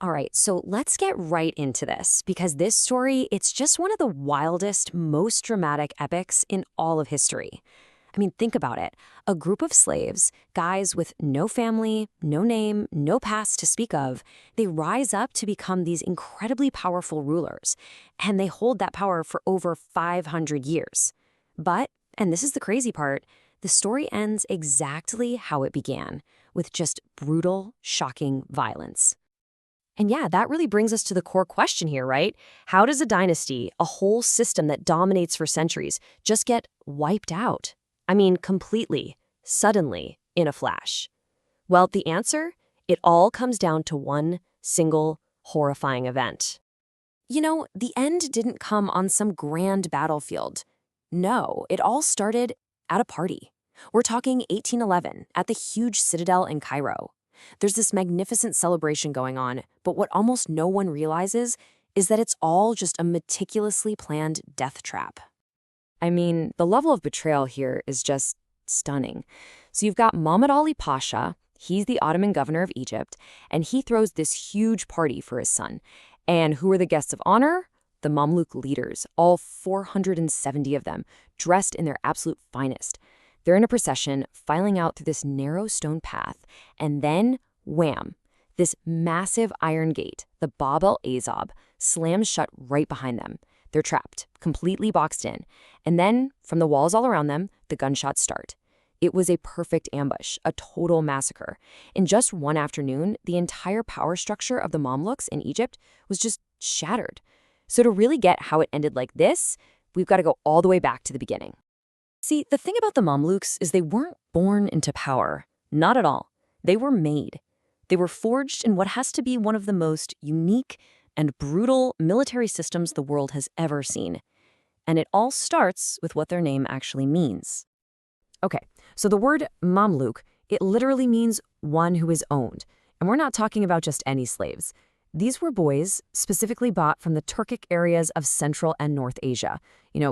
All right, so let's get right into this because this story, it's just one of the wildest, most dramatic epics in all of history. I mean, think about it. A group of slaves, guys with no family, no name, no past to speak of, they rise up to become these incredibly powerful rulers, and they hold that power for over 500 years. But, and this is the crazy part, the story ends exactly how it began, with just brutal, shocking violence. And yeah, that really brings us to the core question here, right? How does a dynasty, a whole system that dominates for centuries, just get wiped out? I mean, completely, suddenly, in a flash. Well, the answer? It all comes down to one single, horrifying event. You know, the end didn't come on some grand battlefield. No, it all started at a party. We're talking 1811 at the huge citadel in Cairo. There's this magnificent celebration going on, but what almost no one realizes is that it's all just a meticulously planned death trap. I mean, the level of betrayal here is just stunning. So you've got Muhammad Ali Pasha, he's the Ottoman governor of Egypt, and he throws this huge party for his son. And who are the guests of honor? The Mamluk leaders, all 470 of them, dressed in their absolute finest. They're in a procession, filing out through this narrow stone path, and then, wham, this massive iron gate, the Bab el-Azab, slams shut right behind them. They're trapped, completely boxed in. And then, from the walls all around them, the gunshots start. It was a perfect ambush, a total massacre. In just one afternoon, the entire power structure of the Mamluks in Egypt was just shattered. So to really get how it ended like this, we've got to go all the way back to the beginning. See, the thing about the Mamluks is they weren't born into power. Not at all. They were made. They were forged in what has to be one of the most unique and brutal military systems the world has ever seen. And it all starts with what their name actually means. Okay, so the word Mamluk, it literally means one who is owned. And we're not talking about just any slaves. These were boys specifically bought from the Turkic areas of Central and North Asia,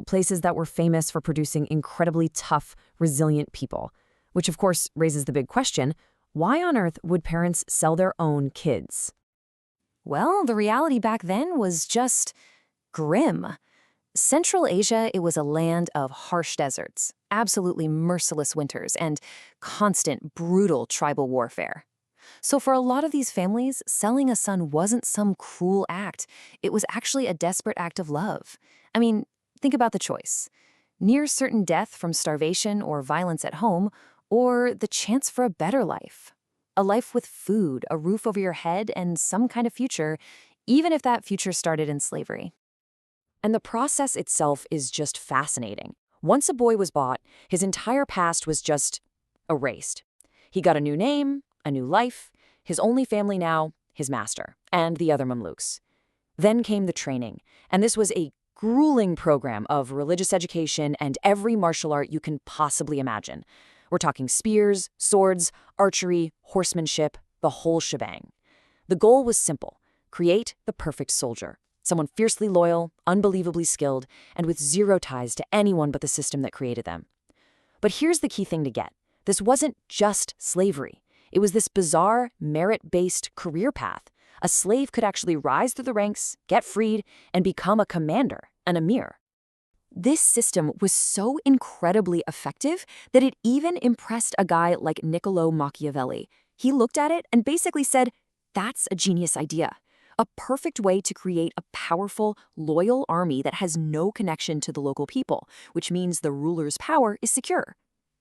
places that were famous for producing incredibly tough, resilient people. Which of course raises the big question, why on earth would parents sell their own kids? Well, the reality back then was just grim. Central Asia, it was a land of harsh deserts, absolutely merciless winters, and constant, brutal tribal warfare. So for a lot of these families, selling a son wasn't some cruel act. It was actually a desperate act of love. I mean, think about the choice. Near certain death from starvation or violence at home, or the chance for a better life. A life with food, a roof over your head, and some kind of future, even if that future started in slavery. And the process itself is just fascinating. Once a boy was bought, his entire past was just erased. He got a new name, a new life, his only family now, his master, and the other Mamluks. Then came the training, and this was a grueling program of religious education and every martial art you can possibly imagine. We're talking spears, swords, archery, horsemanship, the whole shebang. The goal was simple: create the perfect soldier, someone fiercely loyal, unbelievably skilled, and with zero ties to anyone but the system that created them. But here's the key thing to get. This wasn't just slavery. It was this bizarre, merit-based career path. A slave could actually rise through the ranks, get freed, and become a commander, an emir. This system was so incredibly effective that it even impressed a guy like Niccolo Machiavelli. He looked at it and basically said, "That's a genius idea. A perfect way to create a powerful, loyal army that has no connection to the local people, which means the ruler's power is secure."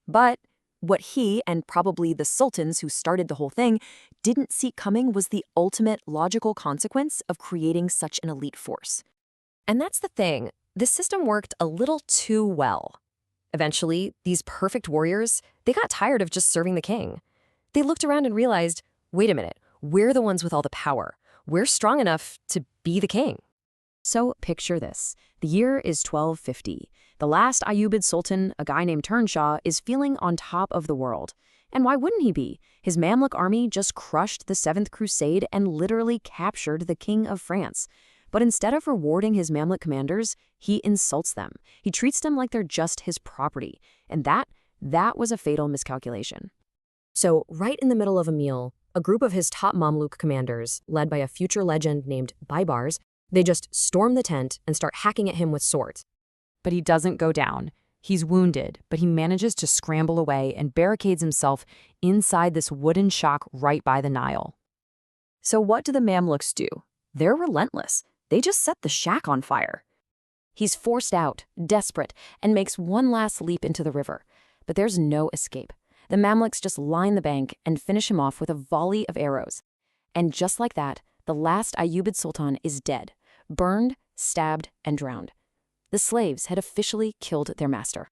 But what he, and probably the sultans who started the whole thing, didn't see coming was the ultimate logical consequence of creating such an elite force. And that's the thing. This system worked a little too well. Eventually, these perfect warriors, they got tired of just serving the king. They looked around and realized, wait a minute, we're the ones with all the power. We're strong enough to be the king. So picture this. The year is 1250. The last Ayyubid Sultan, a guy named Turanshah, is feeling on top of the world. And why wouldn't he be? His Mamluk army just crushed the Seventh Crusade and literally captured the King of France. But instead of rewarding his Mamluk commanders, he insults them. He treats them like they're just his property. And that was a fatal miscalculation. So right in the middle of a meal, A group of his top Mamluk commanders, led by a future legend named Baybars, they just storm the tent and start hacking at him with swords. But he doesn't go down. He's wounded, but he manages to scramble away and barricades himself inside this wooden shock right by the Nile. So what do the Mamluks do? They're relentless. They just set the shack on fire. He's forced out, desperate, and makes one last leap into the river. But there's no escape. The Mamluks just line the bank and finish him off with a volley of arrows. And just like that, the last Ayyubid Sultan is dead, burned, stabbed, and drowned. The slaves had officially killed their master.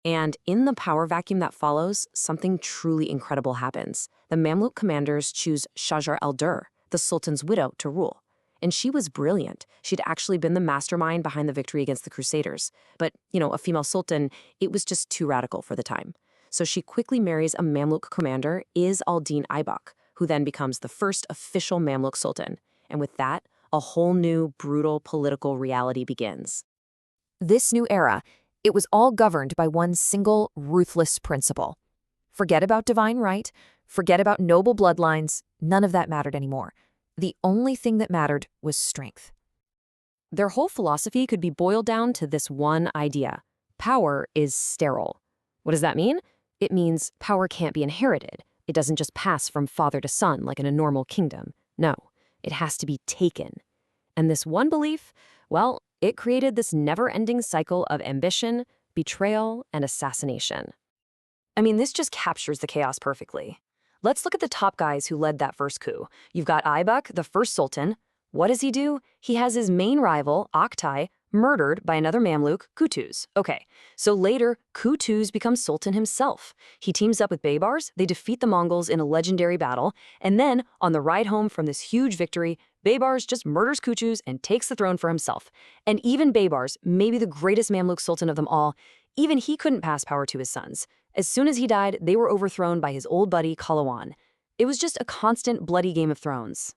And in the power vacuum that follows, something truly incredible happens. The Mamluk commanders choose Shajar al-Dur, the Sultan's widow, to rule. And she was brilliant. She'd actually been the mastermind behind the victory against the Crusaders. But, a female sultan, it was just too radical for the time. So she quickly marries a Mamluk commander, Izz al-Din Aybak, who then becomes the first official Mamluk sultan. And with that, a whole new, brutal political reality begins. This new era, it was all governed by one single, ruthless principle. Forget about divine right, forget about noble bloodlines, none of that mattered anymore. The only thing that mattered was strength. Their whole philosophy could be boiled down to this one idea. Power is sterile. What does that mean? It means power can't be inherited. It doesn't just pass from father to son like in a normal kingdom. No, it has to be taken. And this one belief, well, it created this never-ending cycle of ambition, betrayal, and assassination. I mean, this just captures the chaos perfectly. Let's look at the top guys who led that first coup. You've got Aybak, the first sultan. What does he do? He has his main rival, Oktay, murdered by another Mamluk, Qutuz. Okay, so later, Qutuz becomes sultan himself. He teams up with Baybars, they defeat the Mongols in a legendary battle, and then, on the ride home from this huge victory, Baybars just murders Qutuz and takes the throne for himself. And even Baybars, maybe the greatest Mamluk sultan of them all, even he couldn't pass power to his sons. As soon as he died, they were overthrown by his old buddy, Qalawun. It was just a constant bloody Game of Thrones.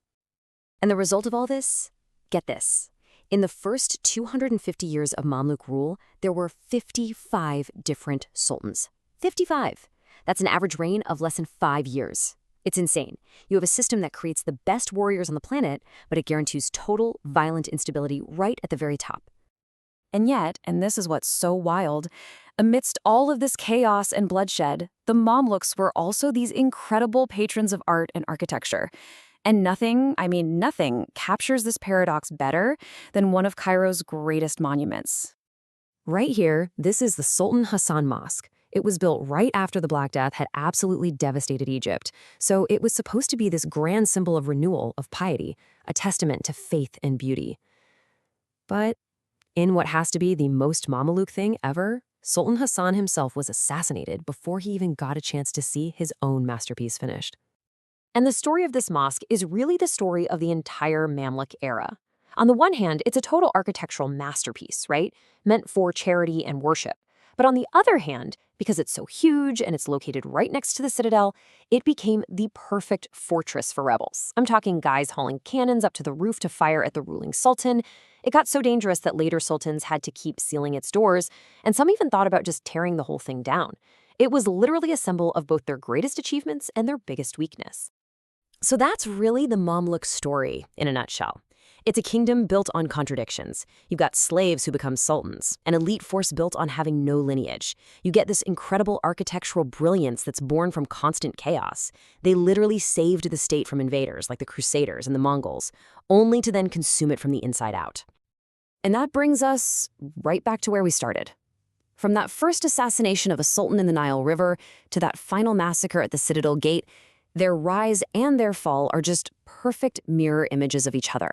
And the result of all this? Get this. In the first 250 years of Mamluk rule, there were 55 different sultans. 55! That's an average reign of less than 5 years. It's insane. You have a system that creates the best warriors on the planet, but it guarantees total, violent instability right at the very top. And yet, and this is what's so wild, amidst all of this chaos and bloodshed, the Mamluks were also these incredible patrons of art and architecture. And nothing captures this paradox better than one of Cairo's greatest monuments. Right here, this is the Sultan Hassan Mosque. It was built right after the Black Death had absolutely devastated Egypt, so it was supposed to be this grand symbol of renewal, of piety, a testament to faith and beauty. But in what has to be the most Mamluk thing ever, Sultan Hassan himself was assassinated before he even got a chance to see his own masterpiece finished. And the story of this mosque is really the story of the entire Mamluk era. On the one hand, it's a total architectural masterpiece, right? Meant for charity and worship. But on the other hand, because it's so huge and it's located right next to the citadel, it became the perfect fortress for rebels. I'm talking guys hauling cannons up to the roof to fire at the ruling sultan. It got so dangerous that later sultans had to keep sealing its doors, and some even thought about just tearing the whole thing down. It was literally a symbol of both their greatest achievements and their biggest weakness. So that's really the Mamluk story in a nutshell. It's a kingdom built on contradictions. You've got slaves who become sultans, an elite force built on having no lineage. You get this incredible architectural brilliance that's born from constant chaos. They literally saved the state from invaders like the Crusaders and the Mongols, only to then consume it from the inside out. And that brings us right back to where we started. From that first assassination of a sultan in the Nile River to that final massacre at the Citadel Gate, their rise and their fall are just perfect mirror images of each other.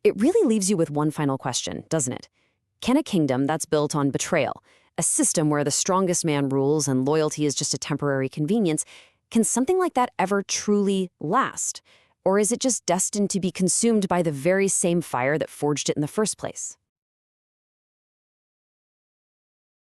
It really leaves you with one final question, doesn't it? Can a kingdom that's built on betrayal, a system where the strongest man rules and loyalty is just a temporary convenience, can something like that ever truly last? Or is it just destined to be consumed by the very same fire that forged it in the first place?